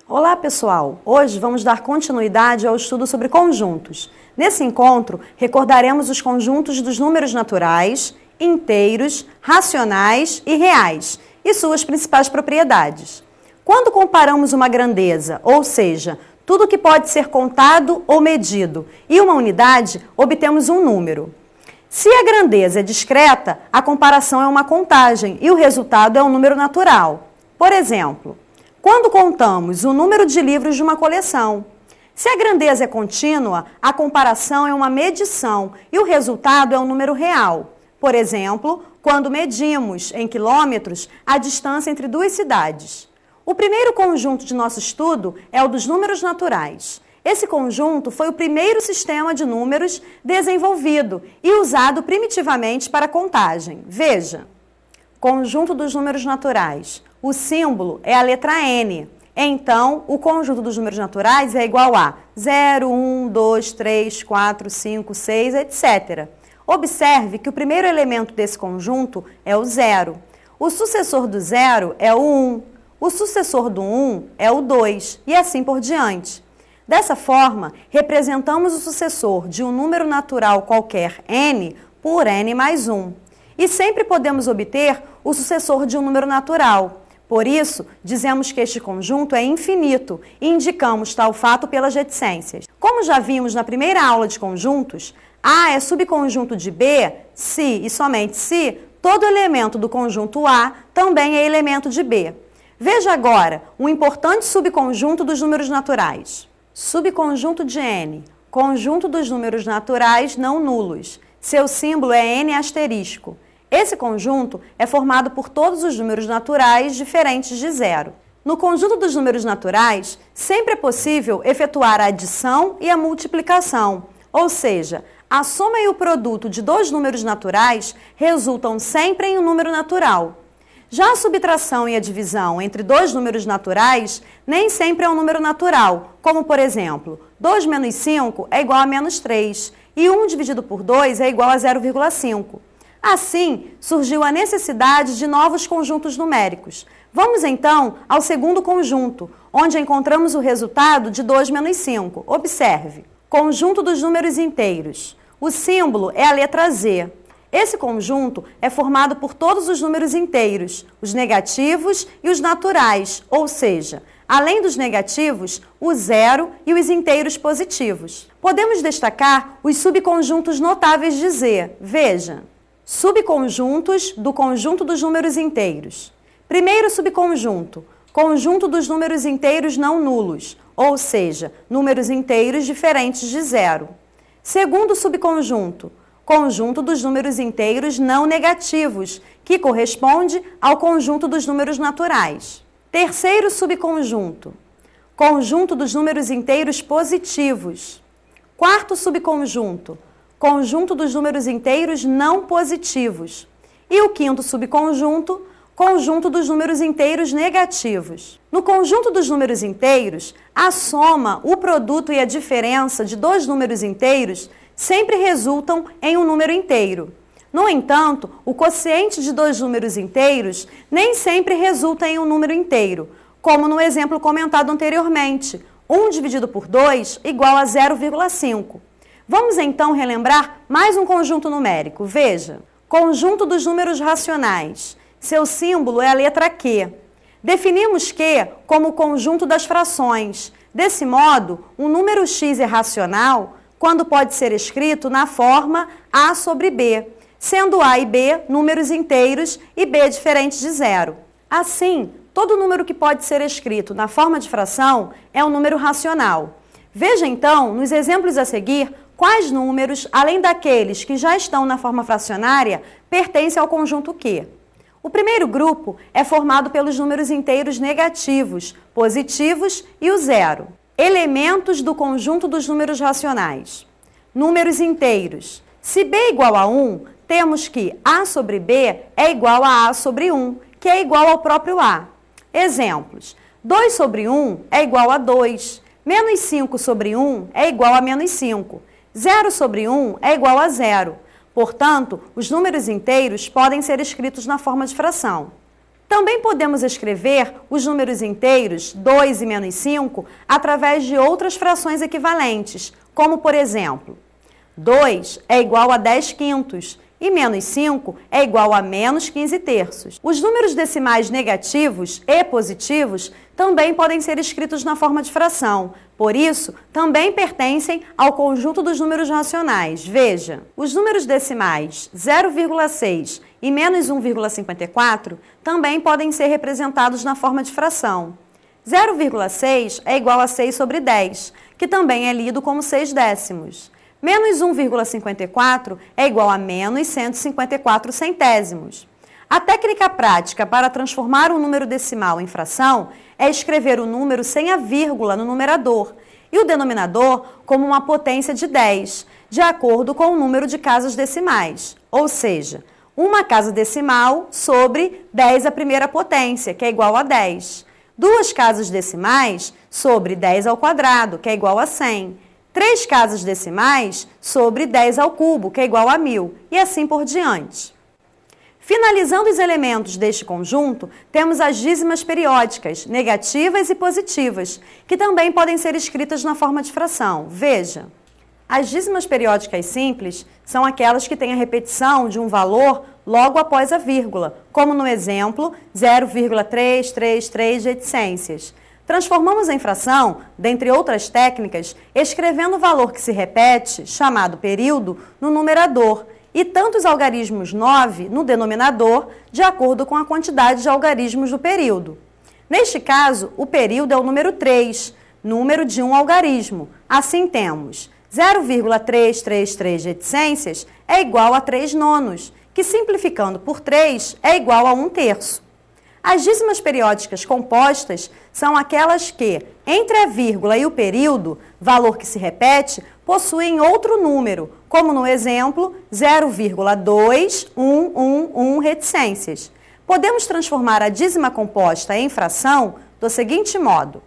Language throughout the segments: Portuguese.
Olá pessoal, hoje vamos dar continuidade ao estudo sobre conjuntos. Nesse encontro, recordaremos os conjuntos dos números naturais, inteiros, racionais e reais, e suas principais propriedades. Quando comparamos uma grandeza, ou seja, tudo que pode ser contado ou medido, e uma unidade, obtemos um número. Se a grandeza é discreta, a comparação é uma contagem e o resultado é um número natural. Por exemplo, quando contamos o número de livros de uma coleção. Se a grandeza é contínua, a comparação é uma medição e o resultado é um número real. Por exemplo, quando medimos em quilômetros a distância entre duas cidades. O primeiro conjunto de nosso estudo é o dos números naturais. Esse conjunto foi o primeiro sistema de números desenvolvido e usado primitivamente para contagem. Veja, conjunto dos números naturais. O símbolo é a letra N. Então, o conjunto dos números naturais é igual a 0, 1, 2, 3, 4, 5, 6, etc. Observe que o primeiro elemento desse conjunto é o 0. O sucessor do 0 é o 1. O sucessor do 1 é o 2, e assim por diante. Dessa forma, representamos o sucessor de um número natural qualquer n por n mais 1. E sempre podemos obter o sucessor de um número natural. Por isso, dizemos que este conjunto é infinito e indicamos tal fato pelas reticências. Como já vimos na primeira aula de conjuntos, A é subconjunto de B se e somente se todo elemento do conjunto A também é elemento de B. Veja agora um importante subconjunto dos números naturais. Subconjunto de N, conjunto dos números naturais não nulos. Seu símbolo é N asterisco. Esse conjunto é formado por todos os números naturais diferentes de 0. No conjunto dos números naturais, sempre é possível efetuar a adição e a multiplicação, ou seja, a soma e o produto de dois números naturais resultam sempre em um número natural. Já a subtração e a divisão entre dois números naturais nem sempre é um número natural, como por exemplo, 2 menos 5 é igual a menos 3 e 1 dividido por 2 é igual a 0,5. Assim, surgiu a necessidade de novos conjuntos numéricos. Vamos então ao segundo conjunto, onde encontramos o resultado de 2 menos 5. Observe. Conjunto dos números inteiros. O símbolo é a letra Z. Esse conjunto é formado por todos os números inteiros, os negativos e os naturais, ou seja, além dos negativos, o zero e os inteiros positivos. Podemos destacar os subconjuntos notáveis de Z. Veja. Subconjuntos do conjunto dos números inteiros. Primeiro subconjunto, conjunto dos números inteiros não nulos, ou seja, números inteiros diferentes de 0. Segundo subconjunto, conjunto dos números inteiros não negativos, que corresponde ao conjunto dos números naturais. Terceiro subconjunto, conjunto dos números inteiros positivos. Quarto subconjunto, conjunto dos números inteiros não positivos. E o quinto subconjunto, conjunto dos números inteiros negativos. No conjunto dos números inteiros, a soma, o produto e a diferença de dois números inteiros sempre resultam em um número inteiro. No entanto, o quociente de dois números inteiros nem sempre resulta em um número inteiro, como no exemplo comentado anteriormente, 1 dividido por 2 igual a 0,5. Vamos então relembrar mais um conjunto numérico. Veja, conjunto dos números racionais. Seu símbolo é a letra Q. Definimos Q como o conjunto das frações. Desse modo, um número x é racional quando pode ser escrito na forma A sobre B, sendo A e B números inteiros e B diferentes de 0. Assim, todo número que pode ser escrito na forma de fração é um número racional. Veja então, nos exemplos a seguir, quais números, além daqueles que já estão na forma fracionária, pertencem ao conjunto Q. O primeiro grupo é formado pelos números inteiros negativos, positivos e o zero. Elementos do conjunto dos números racionais. Números inteiros. Se B é igual a 1, temos que A sobre B é igual a A sobre 1, que é igual ao próprio A. Exemplos. 2 sobre 1 é igual a 2. Menos 5 sobre 1 é igual a menos 5. 0 sobre 1 é igual a 0. Portanto, os números inteiros podem ser escritos na forma de fração. Também podemos escrever os números inteiros 2 e menos 5 através de outras frações equivalentes, como por exemplo, 2 é igual a 10 quintos e menos 5 é igual a menos 15 terços. Os números decimais negativos e positivos também podem ser escritos na forma de fração, por isso, também pertencem ao conjunto dos números racionais. Veja, os números decimais 0,6 e menos 1,54 também podem ser representados na forma de fração. 0,6 é igual a 6 sobre 10, que também é lido como 6 décimos. Menos 1,54 é igual a menos 154 centésimos. A técnica prática para transformar um número decimal em fração é escrever o número sem a vírgula no numerador e o denominador como uma potência de 10, de acordo com o número de casas decimais, ou seja, uma casa decimal sobre 10 à primeira potência, que é igual a 10. Duas casas decimais sobre 10 ao quadrado, que é igual a 100. 3 casas decimais sobre 10 ao cubo, que é igual a 1000, e assim por diante. Finalizando os elementos deste conjunto, temos as dízimas periódicas, negativas e positivas, que também podem ser escritas na forma de fração. Veja, as dízimas periódicas simples são aquelas que têm a repetição de um valor logo após a vírgula, como no exemplo 0,333 de reticências. Transformamos em fração, dentre outras técnicas, escrevendo o valor que se repete, chamado período, no numerador, e tantos algarismos 9 no denominador, de acordo com a quantidade de algarismos do período. Neste caso, o período é o número 3, número de um algarismo. Assim temos 0,333 de reticências é igual a 3 nonos, que simplificando por 3 é igual a 1 terço. As dízimas periódicas compostas são aquelas que, entre a vírgula e o período, valor que se repete, possuem outro número, como no exemplo 0,2111 reticências. Podemos transformar a dízima composta em fração do seguinte modo.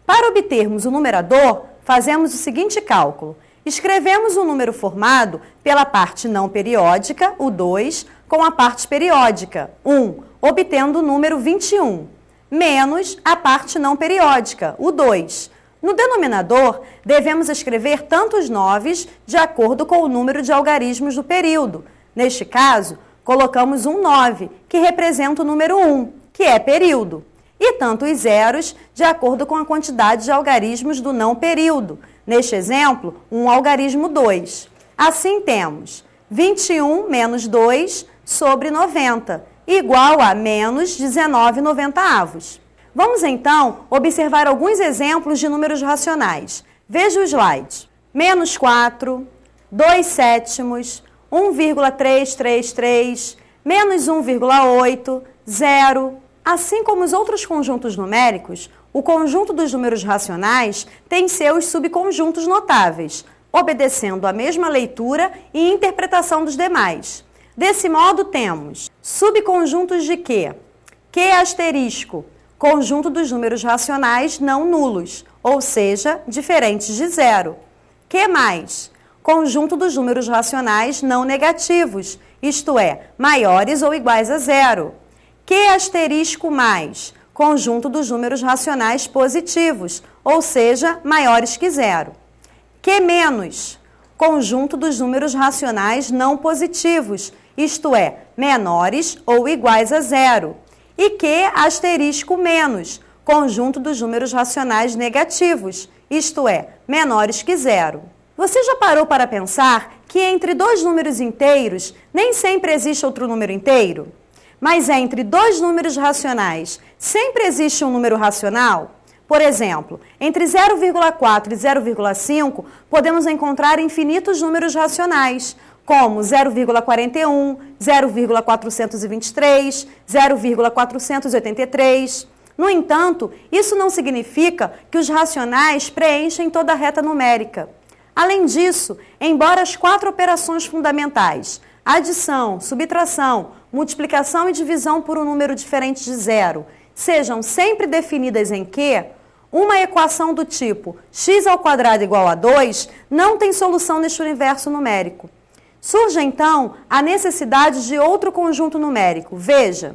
Para obtermos o numerador, fazemos o seguinte cálculo. Escrevemos o número formado pela parte não periódica, o 2, com a parte periódica, 1, obtendo o número 21, menos a parte não periódica, o 2. No denominador, devemos escrever tantos 9 de acordo com o número de algarismos do período. Neste caso, colocamos um 9, que representa o número 1, que é período, e tantos zeros de acordo com a quantidade de algarismos do não período. Neste exemplo, um algarismo 2. Assim temos 21 menos 2 sobre 90, igual a menos 19/90. Vamos então observar alguns exemplos de números racionais. Veja o slide. Menos 4, 2 sétimos, 1,333, menos 1,8, 0. Assim como os outros conjuntos numéricos, o conjunto dos números racionais tem seus subconjuntos notáveis, obedecendo à mesma leitura e interpretação dos demais. Desse modo, temos subconjuntos de Q. Q asterisco, conjunto dos números racionais não nulos, ou seja, diferentes de zero. Q mais, conjunto dos números racionais não negativos, isto é, maiores ou iguais a zero. Q asterisco mais, conjunto dos números racionais positivos, ou seja, maiores que zero. Q menos, conjunto dos números racionais não positivos, isto é, menores ou iguais a zero. E Q asterisco menos, conjunto dos números racionais negativos, isto é, menores que zero. Você já parou para pensar que entre dois números inteiros nem sempre existe outro número inteiro? Mas entre dois números racionais sempre existe um número racional? Por exemplo, entre 0,4 e 0,5 podemos encontrar infinitos números racionais, como 0,41, 0,423, 0,483. No entanto, isso não significa que os racionais preenchem toda a reta numérica. Além disso, embora as 4 operações fundamentais, adição, subtração, multiplicação e divisão por um número diferente de zero, sejam sempre definidas em Q, uma equação do tipo x² igual a 2 não tem solução neste universo numérico. Surge, então, a necessidade de outro conjunto numérico. Veja,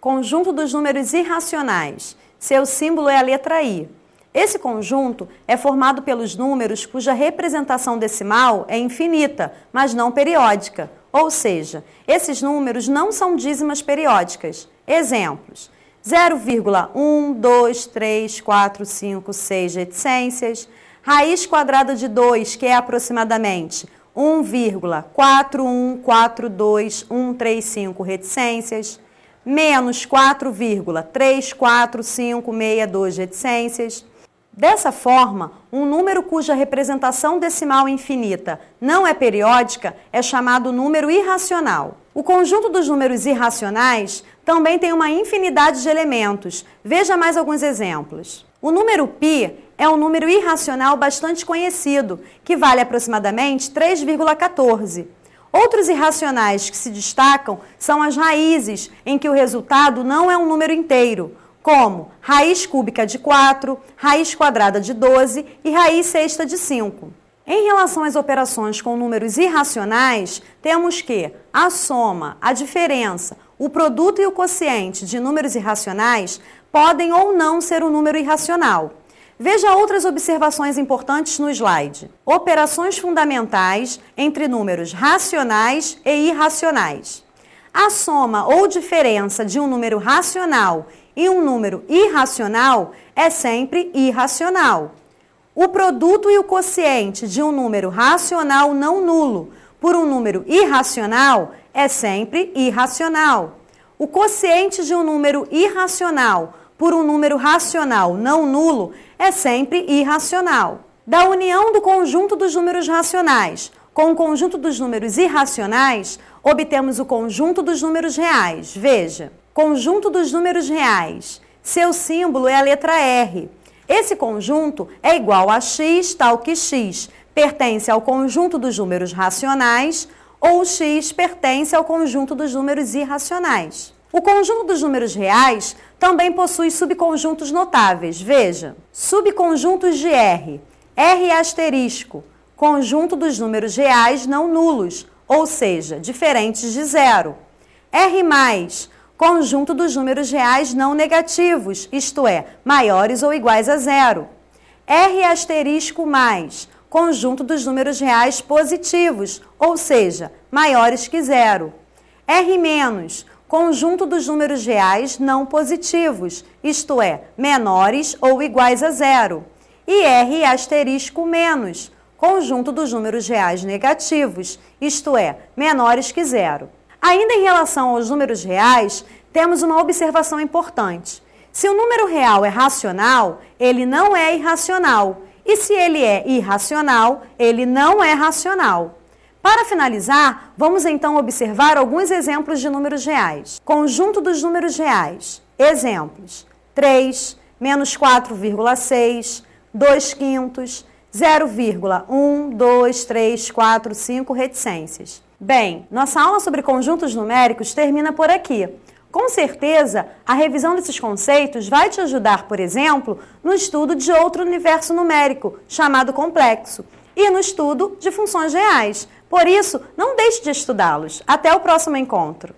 conjunto dos números irracionais. Seu símbolo é a letra I. Esse conjunto é formado pelos números cuja representação decimal é infinita, mas não periódica. Ou seja, esses números não são dízimas periódicas. Exemplos: 0,1, 2, 3, 4, 5, 6 reticências. Raiz quadrada de 2, que é aproximadamente 1,4142135 reticências. Menos 4,34562 reticências. Dessa forma, um número cuja representação decimal infinita não é periódica é chamado número irracional. O conjunto dos números irracionais também tem uma infinidade de elementos. Veja mais alguns exemplos. O número π é um número irracional bastante conhecido, que vale aproximadamente 3,14. Outros irracionais que se destacam são as raízes, em que o resultado não é um número inteiro, como raiz cúbica de 4, raiz quadrada de 12 e raiz sexta de 5. Em relação às operações com números irracionais, temos que a soma, a diferença, o produto e o quociente de números irracionais podem ou não ser um número irracional. Veja outras observações importantes no slide. Operações fundamentais entre números racionais e irracionais. A soma ou diferença de um número racional e um número irracional é sempre irracional. O produto e o quociente de um número racional não nulo por um número irracional é sempre irracional. O quociente de um número irracional por um número racional não nulo é sempre irracional. Da união do conjunto dos números racionais com o conjunto dos números irracionais, obtemos o conjunto dos números reais. Veja, conjunto dos números reais. Seu símbolo é a letra R. Esse conjunto é igual a x, tal que x pertence ao conjunto dos números racionais ou x pertence ao conjunto dos números irracionais. O conjunto dos números reais também possui subconjuntos notáveis. Veja, subconjuntos de R. R asterisco, conjunto dos números reais não nulos, ou seja, diferentes de zero. R+, conjunto dos números reais não negativos, isto é, maiores ou iguais a zero. R asterisco mais, conjunto dos números reais positivos, ou seja, maiores que zero. R-, conjunto dos números reais não positivos, isto é, menores ou iguais a zero. E R asterisco menos, conjunto dos números reais negativos, isto é, menores que zero. Ainda em relação aos números reais, temos uma observação importante. Se o número real é racional, ele não é irracional. E se ele é irracional, ele não é racional. Para finalizar, vamos então observar alguns exemplos de números reais. Conjunto dos números reais. Exemplos: 3, menos 4,6, 2/5, 0,1, 2, 3, 4, 5 reticências. Bem, nossa aula sobre conjuntos numéricos termina por aqui. Com certeza, a revisão desses conceitos vai te ajudar, por exemplo, no estudo de outro universo numérico, chamado complexo, e no estudo de funções reais. Por isso, não deixe de estudá-los. Até o próximo encontro!